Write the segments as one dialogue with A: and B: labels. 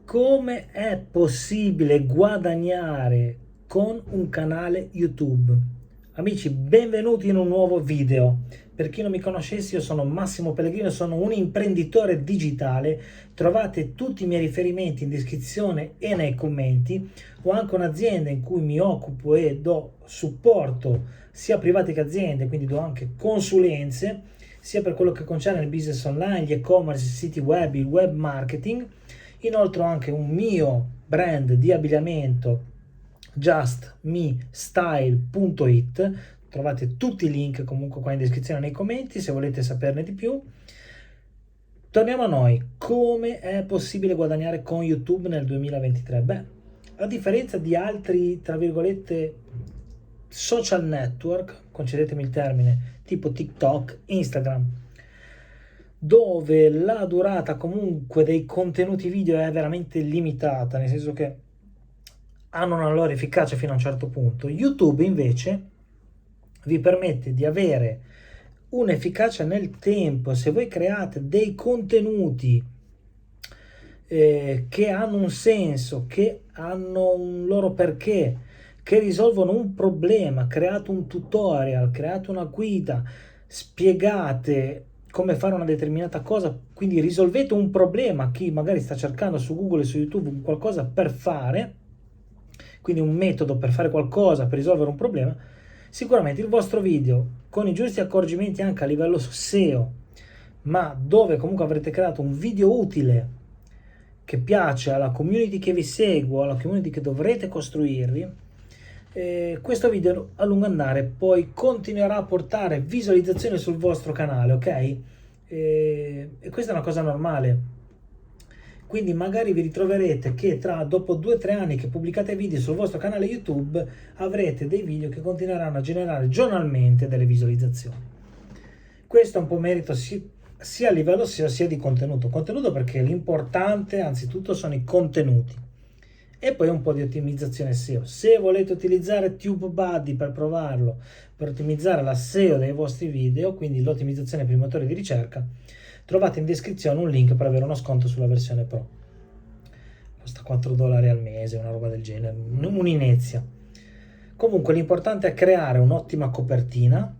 A: Come è possibile guadagnare con un canale YouTube? Amici, benvenuti in un nuovo video. Per chi non mi conoscesse, io sono Massimo Pellegrino, sono un imprenditore digitale. Trovate tutti i miei riferimenti in descrizione e nei commenti. Ho anche un'azienda in cui mi occupo e do supporto sia a private che aziende, quindi do anche consulenze, sia per quello che concerne il business online, gli e-commerce, i siti web, il web marketing. Inoltre ho anche un mio brand di abbigliamento, justmestyle.it. Trovate tutti i link comunque qua in descrizione nei commenti se volete saperne di più. Torniamo a noi. Come è possibile guadagnare con YouTube nel 2023? Beh, a differenza di altri, tra virgolette, social network, concedetemi il termine, tipo TikTok, Instagram, dove la durata comunque dei contenuti video è veramente limitata, nel senso che hanno una loro efficacia fino a un certo punto. YouTube invece vi permette di avere un'efficacia nel tempo. Se voi create dei contenuti che hanno un senso, che hanno un loro perché, che risolvono un problema, create un tutorial, create una guida, spiegate come fare una determinata cosa, quindi risolvete un problema, chi magari sta cercando su Google e su YouTube qualcosa per fare, quindi un metodo per fare qualcosa, per risolvere un problema, sicuramente il vostro video con i giusti accorgimenti anche a livello SEO, ma dove comunque avrete creato un video utile che piace alla community che vi segue, alla community che dovrete costruirvi, questo video a lungo andare poi continuerà a portare visualizzazioni sul vostro canale, ok? E questa è una cosa normale. Quindi magari vi ritroverete che dopo 2-3 anni che pubblicate video sul vostro canale YouTube avrete dei video che continueranno a generare giornalmente delle visualizzazioni. Questo è un po' merito sia a livello SEO sia di contenuto. Contenuto perché l'importante anzitutto sono i contenuti e poi un po' di ottimizzazione SEO. Se volete utilizzare TubeBuddy per provarlo, per ottimizzare la SEO dei vostri video, quindi l'ottimizzazione per i motori di ricerca, trovate in descrizione un link per avere uno sconto sulla versione Pro. Costa $4 al mese, una roba del genere, un'inezia. Comunque l'importante è creare un'ottima copertina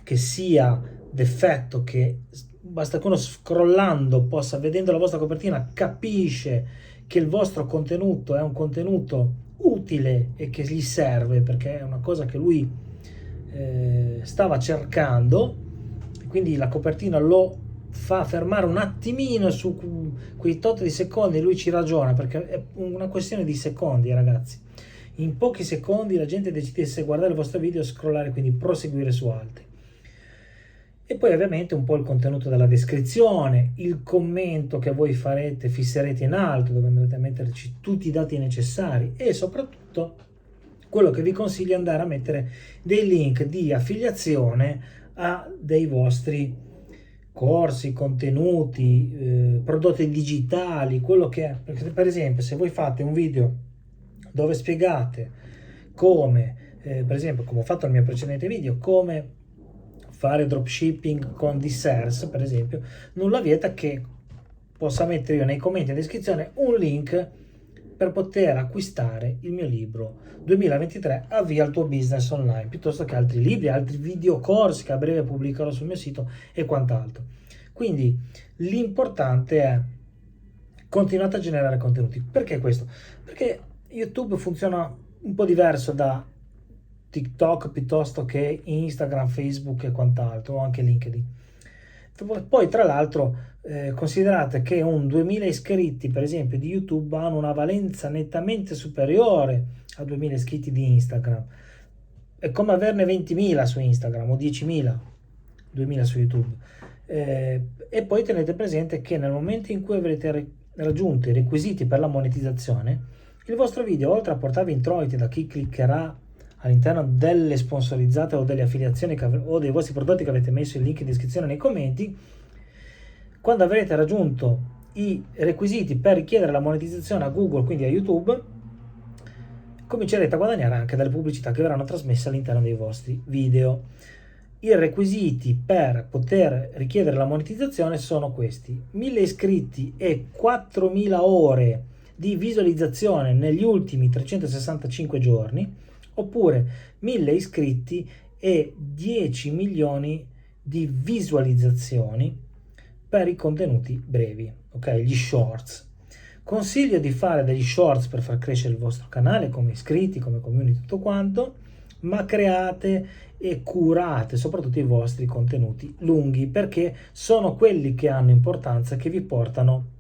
A: che sia d'effetto, che basta che uno scrollando possa, vedendo la vostra copertina, capisce che il vostro contenuto è un contenuto utile e che gli serve perché è una cosa che lui stava cercando, quindi la copertina lo fa fermare un attimino su quei tot di secondi, lui ci ragiona perché è una questione di secondi, ragazzi. In pochi secondi la gente decide se guardare il vostro video o scrollare, quindi proseguire su altri. E poi ovviamente un po' il contenuto della descrizione, il commento che voi farete, fisserete in alto, dove andrete a metterci tutti i dati necessari e soprattutto quello che vi consiglio è andare a mettere dei link di affiliazione a dei vostri corsi, contenuti, prodotti digitali, quello che è. Perché per esempio se voi fate un video dove spiegate come, per esempio come ho fatto nel mio precedente video, come fare dropshipping con DSers, per esempio, nulla vieta che possa mettere io nei commenti e in descrizione un link per poter acquistare il mio libro 2023 Avvia il tuo business online, piuttosto che altri libri, altri videocorsi che a breve pubblicherò sul mio sito e quant'altro. Quindi l'importante è continuate a generare contenuti. Perché questo? Perché YouTube funziona un po' diverso da TikTok piuttosto che Instagram, Facebook e quant'altro, o anche LinkedIn. Poi tra l'altro considerate che un 2000 iscritti per esempio di YouTube hanno una valenza nettamente superiore a 2000 iscritti di Instagram. È come averne 20.000 su Instagram o 10.000, 2000 su YouTube. E poi tenete presente che nel momento in cui avrete raggiunto i requisiti per la monetizzazione, il vostro video, oltre a portarvi introiti da chi cliccherà all'interno delle sponsorizzate o delle affiliazioni o dei vostri prodotti che avete messo il link in descrizione nei commenti, quando avrete raggiunto i requisiti per richiedere la monetizzazione a Google, quindi a YouTube, comincerete a guadagnare anche dalle pubblicità che verranno trasmesse all'interno dei vostri video. I requisiti per poter richiedere la monetizzazione sono questi: 1000 iscritti e 4000 ore di visualizzazione negli ultimi 365 giorni, oppure 1000 iscritti e 10 milioni di visualizzazioni per i contenuti brevi, ok? Gli shorts. Consiglio di fare degli shorts per far crescere il vostro canale come iscritti, come community, tutto quanto, ma create e curate soprattutto i vostri contenuti lunghi, perché sono quelli che hanno importanza, che vi portano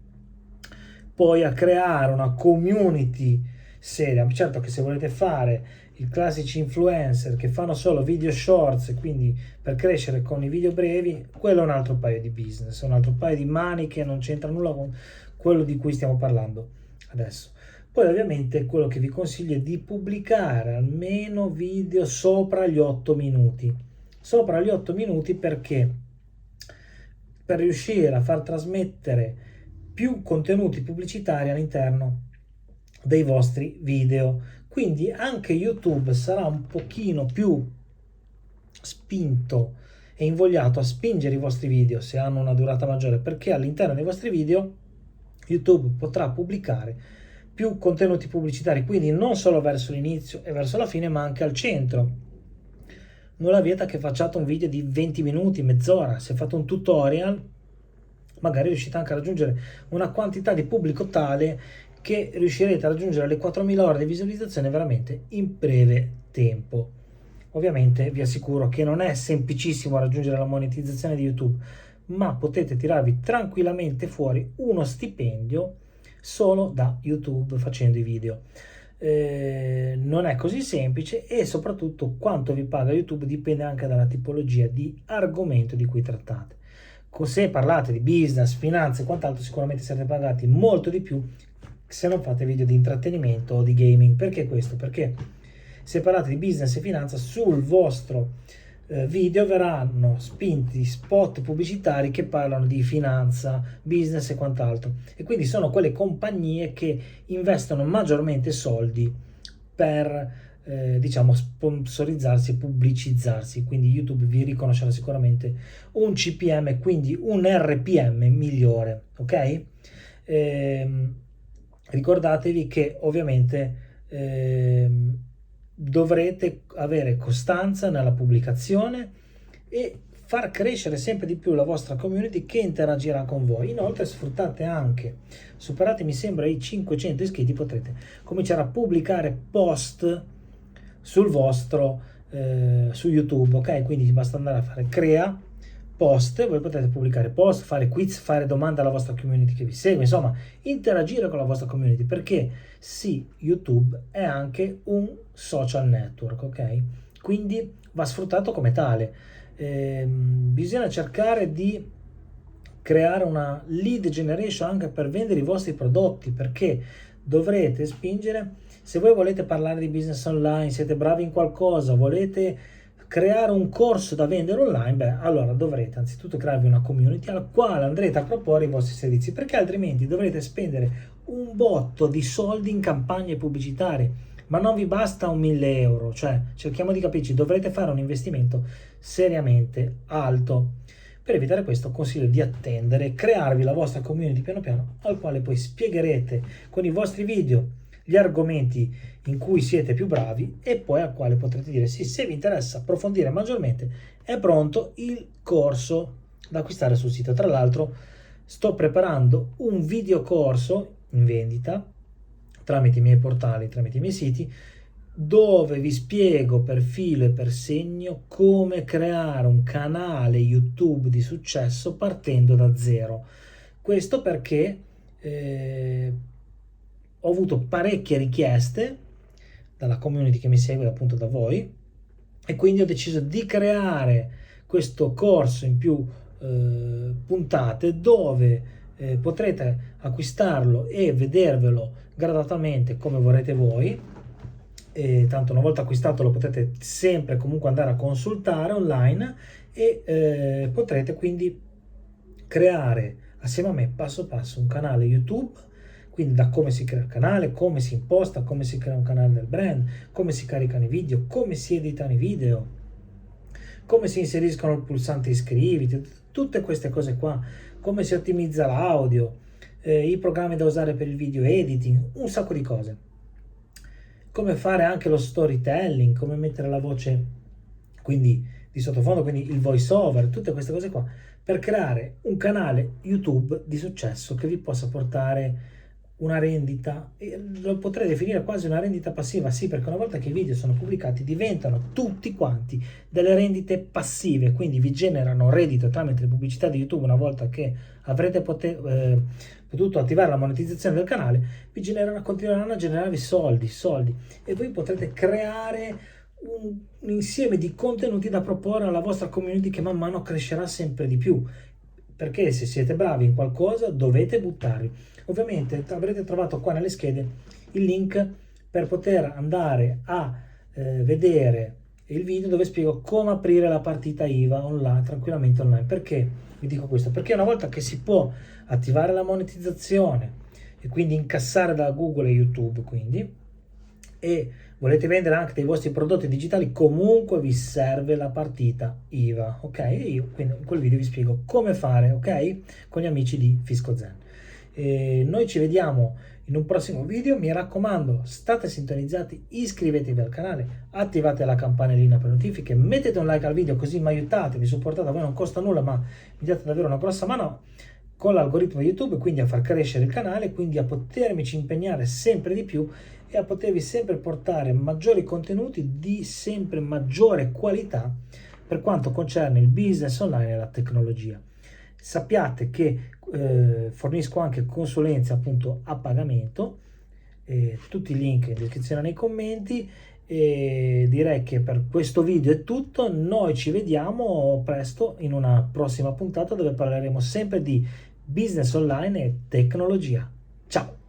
A: poi a creare una community seria. Certo che se volete fare i classici influencer che fanno solo video shorts, quindi per crescere con i video brevi, quello è un altro paio di business, un altro paio di maniche, non c'entra nulla con quello di cui stiamo parlando adesso. Poi ovviamente quello che vi consiglio è di pubblicare almeno video sopra gli 8 minuti. Sopra gli 8 minuti perché? Per riuscire a far trasmettere più contenuti pubblicitari all'interno dei vostri video. Quindi anche YouTube sarà un pochino più spinto e invogliato a spingere i vostri video se hanno una durata maggiore, perché all'interno dei vostri video YouTube potrà pubblicare più contenuti pubblicitari, quindi non solo verso l'inizio e verso la fine, ma anche al centro. Nulla vieta che facciate un video di 20 minuti, mezz'ora. Se fate un tutorial, magari riuscite anche a raggiungere una quantità di pubblico tale che riuscirete a raggiungere le 4000 ore di visualizzazione veramente in breve tempo. Ovviamente vi assicuro che non è semplicissimo raggiungere la monetizzazione di YouTube, ma potete tirarvi tranquillamente fuori uno stipendio solo da YouTube facendo i video. Non è così semplice, e soprattutto quanto vi paga YouTube dipende anche dalla tipologia di argomento di cui trattate. Se parlate di business, finanze e quant'altro, sicuramente siete pagati molto di più se non fate video di intrattenimento o di gaming. Perché questo? Perché se parlate di business e finanza, sul vostro video verranno spinti spot pubblicitari che parlano di finanza, business e quant'altro, e quindi sono quelle compagnie che investono maggiormente soldi per diciamo sponsorizzarsi e pubblicizzarsi. Quindi YouTube vi riconoscerà sicuramente un CPM, quindi un RPM migliore, ok? Ricordatevi che ovviamente dovrete avere costanza nella pubblicazione e far crescere sempre di più la vostra community che interagirà con voi. Inoltre sfruttate anche, superate mi sembra i 500 iscritti, potrete cominciare a pubblicare post sul vostro su YouTube, ok? Quindi basta andare a fare crea post, voi potete pubblicare post, fare quiz, fare domande alla vostra community che vi segue, insomma interagire con la vostra community, perché sì, YouTube è anche un social network, ok? Quindi va sfruttato come tale. Bisogna cercare di creare una lead generation anche per vendere i vostri prodotti, perché dovrete spingere. Se voi volete parlare di business online, siete bravi in qualcosa, volete creare un corso da vendere online, beh, allora dovrete anzitutto crearvi una community alla quale andrete a proporre i vostri servizi, perché altrimenti dovrete spendere un botto di soldi in campagne pubblicitarie, ma non vi basta un 1000 euro, cioè cerchiamo di capirci, dovrete fare un investimento seriamente alto. Per evitare questo consiglio di attendere, crearvi la vostra community piano piano, al quale poi spiegherete con i vostri video gli argomenti in cui siete più bravi, e poi al quale potrete dire sì, se vi interessa approfondire maggiormente è pronto il corso da acquistare sul sito. Tra l'altro sto preparando un video corso in vendita tramite i miei portali, tramite i miei siti, dove vi spiego per filo e per segno come creare un canale YouTube di successo partendo da zero. Questo perché ho avuto parecchie richieste dalla community che mi segue, appunto da voi, e quindi ho deciso di creare questo corso in più puntate, dove potrete acquistarlo e vedervelo gradatamente come vorrete voi. E tanto una volta acquistato lo potete sempre comunque andare a consultare online, e potrete quindi creare assieme a me passo passo un canale YouTube, quindi da come si crea il canale, come si imposta, come si crea un canale del brand, come si caricano i video, come si editano i video, come si inseriscono il pulsante iscriviti, tutte queste cose qua, come si ottimizza l'audio, i programmi da usare per il video editing, un sacco di cose. Come fare anche lo storytelling, come mettere la voce, quindi di sottofondo, quindi il voice over, tutte queste cose qua, per creare un canale YouTube di successo che vi possa portare una rendita, e lo potrei definire quasi una rendita passiva, sì, perché una volta che i video sono pubblicati diventano tutti quanti delle rendite passive, quindi vi generano reddito tramite le pubblicità di YouTube. Una volta che avrete potuto attivare la monetizzazione del canale, continueranno a generarvi soldi, e voi potrete creare un insieme di contenuti da proporre alla vostra community che man mano crescerà sempre di più, perché se siete bravi in qualcosa dovete buttarvi. Ovviamente avrete trovato qua nelle schede il link per poter andare a vedere il video dove spiego come aprire la partita IVA online, tranquillamente online. Perché vi dico questo? Perché una volta che si può attivare la monetizzazione e quindi incassare da Google e YouTube, quindi, e volete vendere anche dei vostri prodotti digitali, comunque vi serve la partita IVA, ok? E io quindi in quel video vi spiego come fare, ok? Con gli amici di FiscoZen. Noi ci vediamo in un prossimo video, mi raccomando, state sintonizzati, iscrivetevi al canale, attivate la campanellina per notifiche, mettete un like al video così mi aiutate, mi supportate, a voi non costa nulla ma mi date davvero una grossa mano con l'algoritmo YouTube, quindi a far crescere il canale, quindi a potermici impegnare sempre di più e a potervi sempre portare maggiori contenuti di sempre maggiore qualità per quanto concerne il business online e la tecnologia. Sappiate che fornisco anche consulenze appunto a pagamento, tutti i link in descrizione nei commenti, e direi che per questo video è tutto. Noi ci vediamo presto in una prossima puntata dove parleremo sempre di business online e tecnologia. Ciao!